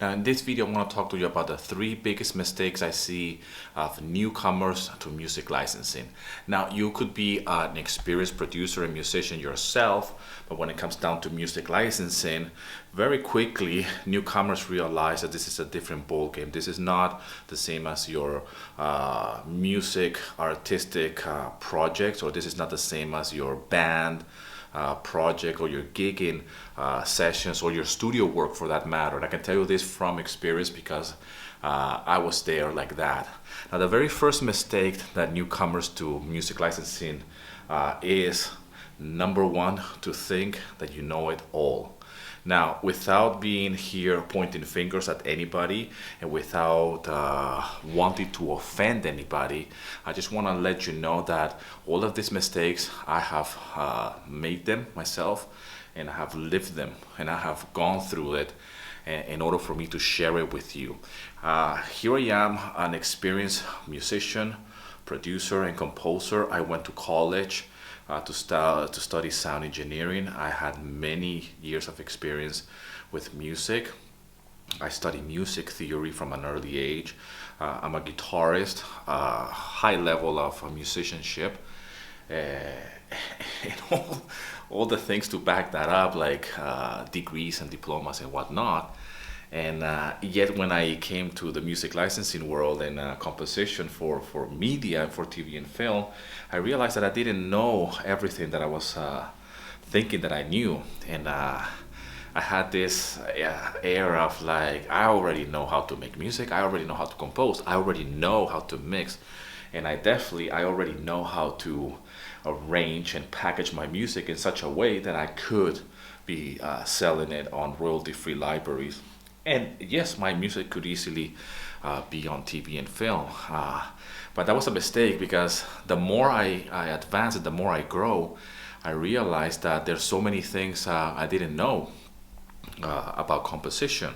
Now in this video, I want to talk to you about the three biggest mistakes I see of newcomers to music licensing. Now you could be an experienced producer and musician yourself, but when it comes down to music licensing, very quickly newcomers realize that this is a different ball game. This is not the same as your music artistic projects, or this is not the same as your band project or your gigging sessions or your studio work for that matter. And I can tell you this from experience because I was there like that. Now, the very first mistake that newcomers to music licensing is number one, to think that you know it all. Now, without being here pointing fingers at anybody and without wanting to offend anybody, I just want to let you know that all of these mistakes, I have made them myself, and I have lived them, and I have gone through it in order for me to share it with you. Here I am, an experienced musician, producer, and composer. I went to college to study sound engineering. I had many years of experience with music. I studied music theory from an early age. I'm a guitarist, high level of musicianship, and all the things to back that up, like degrees and diplomas and whatnot. And yet when I came to the music licensing world and composition for media and for TV and film, I realized that I didn't know everything that I was thinking that I knew. And I had this air of like, I already know how to make music, I already know how to compose, I already know how to mix, and I already know how to arrange and package my music in such a way that I could be selling it on royalty-free libraries. And yes, my music could easily be on TV and film. But that was a mistake because the more I advance and the more I grow, I realized that there's so many things I didn't know about composition.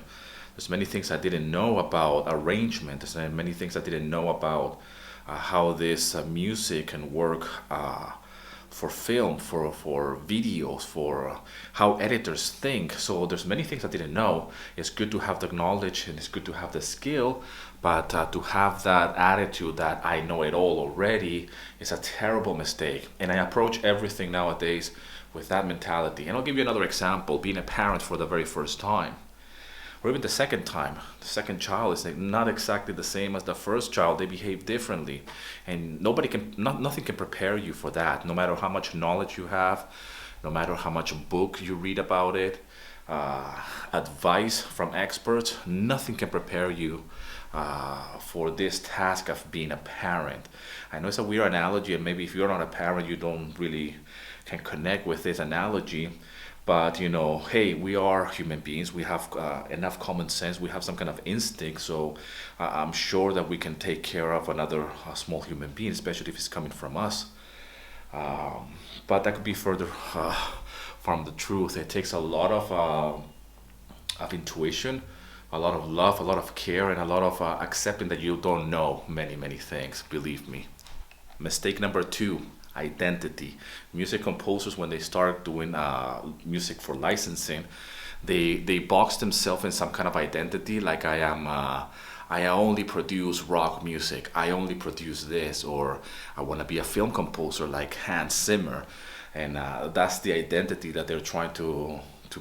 There's many things I didn't know about arrangement. There's many things I didn't know about how this music can work for film, for videos, for how editors think. So there's many things I didn't know. It's good to have the knowledge and it's good to have the skill, but to have that attitude that I know it all already is a terrible mistake. And I approach everything nowadays with that mentality. And I'll give you another example, being a parent for the very first time, or even the second time. The second child is not exactly the same as the first child. They behave differently, and nothing can prepare you for that. No matter how much knowledge you have, no matter how much book you read about it, advice from experts, nothing can prepare you for this task of being a parent. I know it's a weird analogy, and maybe if you're not a parent, you don't really can connect with this analogy. But hey, we are human beings. We have enough common sense. We have some kind of instinct. So I'm sure that we can take care of another small human being, especially if it's coming from us. But that could be further from the truth. It takes a lot of intuition, a lot of love, a lot of care, and a lot of accepting that you don't know many things. Believe me. Mistake number two. Identity. Music composers, when they start doing music for licensing, they box themselves in some kind of identity, like I only produce rock music, I only produce this, or I want to be a film composer like Hans Zimmer. And that's the identity that they're trying to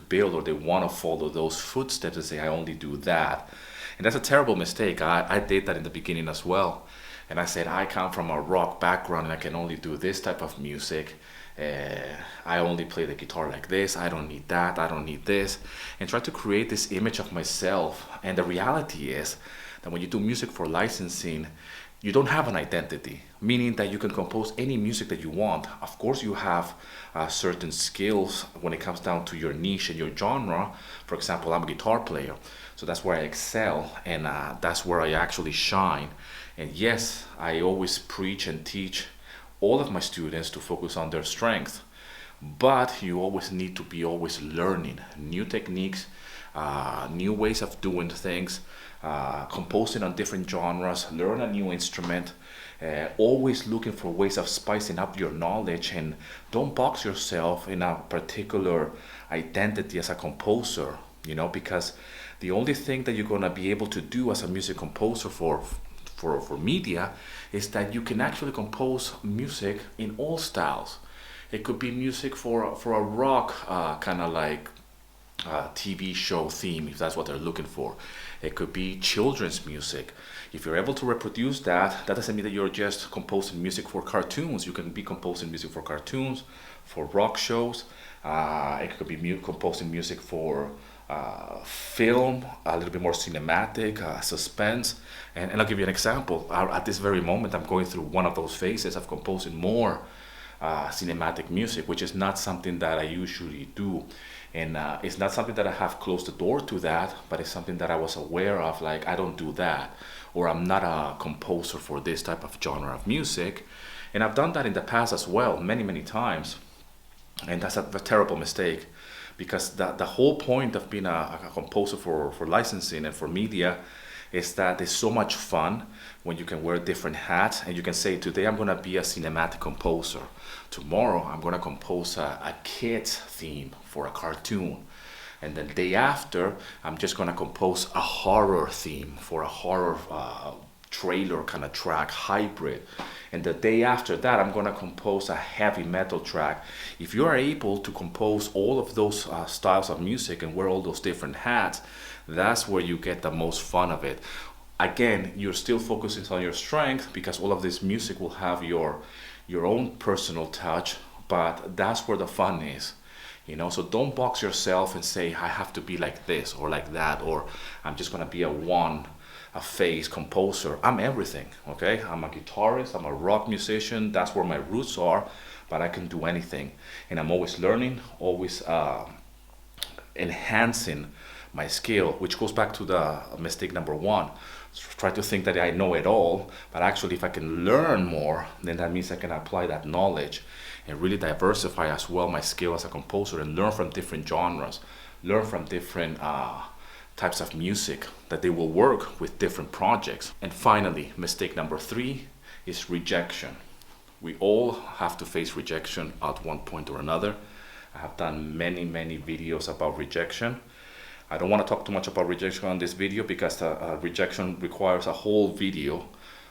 build, or they want to follow those footsteps and say I only do that. And that's a terrible mistake. I did that in the beginning as well. And I said, I come from a rock background and I can only do this type of music. I only play the guitar like this. I don't need that. I don't need this. And try to create this image of myself. And the reality is that when you do music for licensing, you don't have an identity, meaning that you can compose any music that you want. Of course, you have certain skills when it comes down to your niche and your genre. For example, I'm a guitar player, so that's where I excel, and that's where I actually shine. And yes, I always preach and teach all of my students to focus on their strength, but you always need to be always learning new techniques, new ways of doing things, composing on different genres, learn a new instrument, always looking for ways of spicing up your knowledge, and don't box yourself in a particular identity as a composer. because the only thing that you're gonna be able to do as a music composer for media is that you can actually compose music in all styles. It could be music for a rock kind of like TV show theme, if that's what they're looking for. It could be children's music. If you're able to reproduce that, that doesn't mean that you're just composing music for cartoons. You can be composing music for cartoons, for rock shows. It could be composing music for film, a little bit more cinematic, suspense. And I'll give you an example. At this very moment, I'm going through one of those phases of composing more cinematic music, which is not something that I usually do. And it's not something that I have closed the door to that, but it's something that I was aware of, like I don't do that, or I'm not a composer for this type of genre of music. And I've done that in the past as well, many, many times. And that's a terrible mistake, because the whole point of being a composer for licensing and for media is that it's so much fun when you can wear different hats and you can say, today I'm going to be a cinematic composer. Tomorrow I'm going to compose a kid's theme for a cartoon. And the day after, I'm just going to compose a horror theme for a horror trailer kind of track, hybrid. And the day after that, I'm going to compose a heavy metal track. If you are able to compose all of those styles of music and wear all those different hats, that's where you get the most fun of it. Again, you're still focusing on your strength, because all of this music will have your own personal touch, but that's where the fun is. So don't box yourself and say, I have to be like this or like that, or I'm just going to be a phase composer. I'm everything, okay? I'm a guitarist, I'm a rock musician, that's where my roots are, but I can do anything. And I'm always learning, always enhancing my skill, which goes back to the mistake number one. Try to think that I know it all, but actually if I can learn more, then that means I can apply that knowledge and really diversify as well my skill as a composer and learn from different genres, learn from different types of music, that they will work with different projects. And finally, mistake number 3 is rejection. We all have to face rejection at one point or another. I have done many videos about rejection. I don't want to talk too much about rejection on this video, because rejection requires a whole video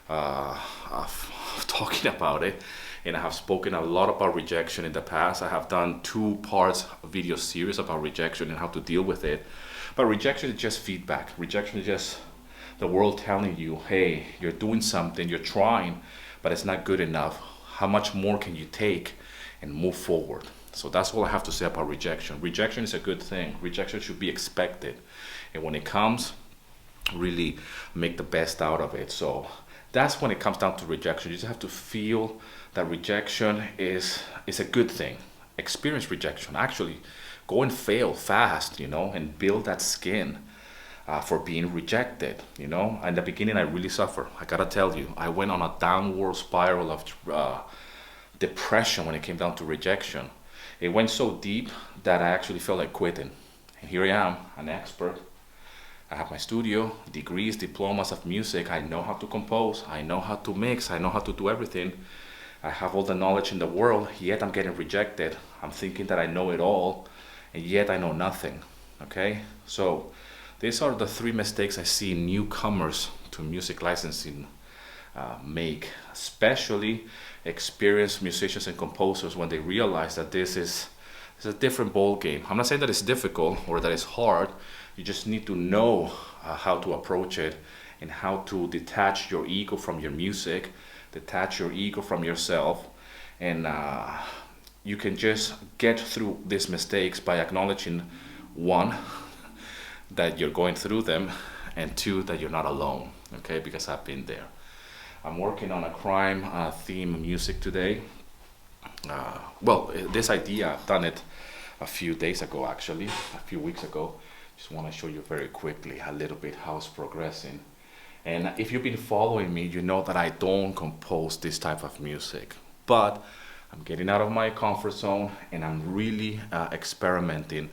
of talking about it. And I have spoken a lot about rejection in the past. I have done 2 parts video series about rejection and how to deal with it. But rejection is just feedback. Rejection is just the world telling you, hey, you're doing something, you're trying, but it's not good enough. How much more can you take and move forward? So that's all I have to say about rejection. Rejection is a good thing. Rejection should be expected. And when it comes, really make the best out of it. So that's when it comes down to rejection. You just have to feel that rejection is a good thing. Experience rejection. Actually, go and fail fast, and build that skin for being rejected, In the beginning, I really suffered. I gotta tell you, I went on a downward spiral of depression when it came down to rejection. It went so deep that I actually felt like quitting. And here I am, an expert. I have my studio, degrees, diplomas of music. I know how to compose. I know how to mix. I know how to do everything. I have all the knowledge in the world, yet I'm getting rejected. I'm thinking that I know it all, and yet I know nothing, okay? So these are the 3 mistakes I see newcomers to music licensing make, especially experienced musicians and composers, when they realize that this is a different ball game. I'm not saying that it's difficult or that it's hard. You just need to know how to approach it and how to detach your ego from your music, detach your ego from yourself, and you can just get through these mistakes by acknowledging, 1, that you're going through them, and 2, that you're not alone, okay? Because I've been there. I'm working on a crime theme music today. This idea, I've done it a few days ago, actually, a few weeks ago. Just want to show you very quickly a little bit how it's progressing. And if you've been following me, you know that I don't compose this type of music. But I'm getting out of my comfort zone, and I'm really experimenting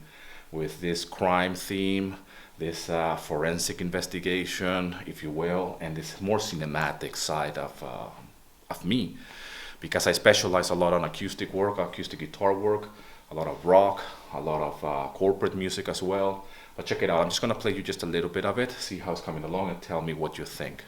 with this crime theme, this forensic investigation, if you will, and this more cinematic side of me, because I specialize a lot on acoustic work, acoustic guitar work, a lot of rock, a lot of corporate music as well. But check it out. I'm just gonna play you just a little bit of it, see how it's coming along, and tell me what you think.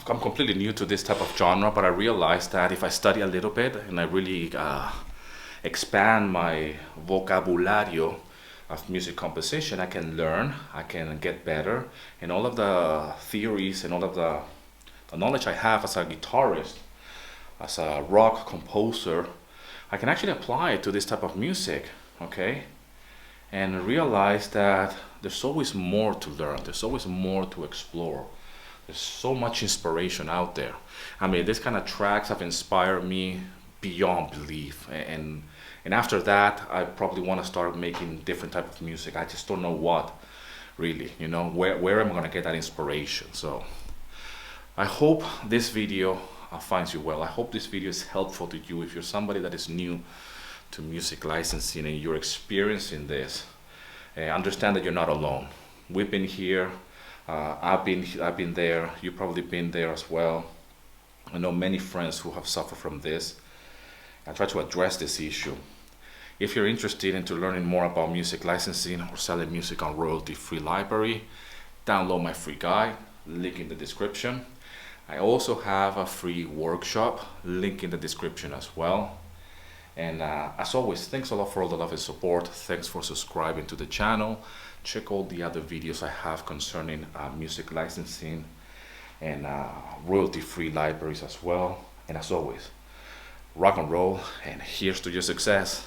I'm completely new to this type of genre, but I realized that if I study a little bit and I really expand my vocabulario of music composition, I can learn, I can get better, and all of the theories and all of the knowledge I have as a guitarist, as a rock composer, I can actually apply it to this type of music, okay? And realize that there's always more to learn, there's always more to explore. There's so much inspiration out there. I mean, this kind of tracks have inspired me beyond belief. And after that, I probably want to start making different type of music. I just don't know what, really, you know, where am I going to get that inspiration? So I hope this video finds you well. I hope this video is helpful to you if you're somebody that is new to music licensing and you're experiencing this. Understand that you're not alone. We've been here. I've been there. You've probably been there as well. I know many friends who have suffered from this. I try to address this issue. If you're interested into learning more about music licensing or selling music on royalty-free library, download my free guide, link in the description. I also have a free workshop, link in the description as well. And as always, thanks a lot for all the love and support. Thanks for subscribing to the channel. Check all the other videos I have concerning music licensing and royalty-free libraries as well. And as always, rock and roll, and here's to your success.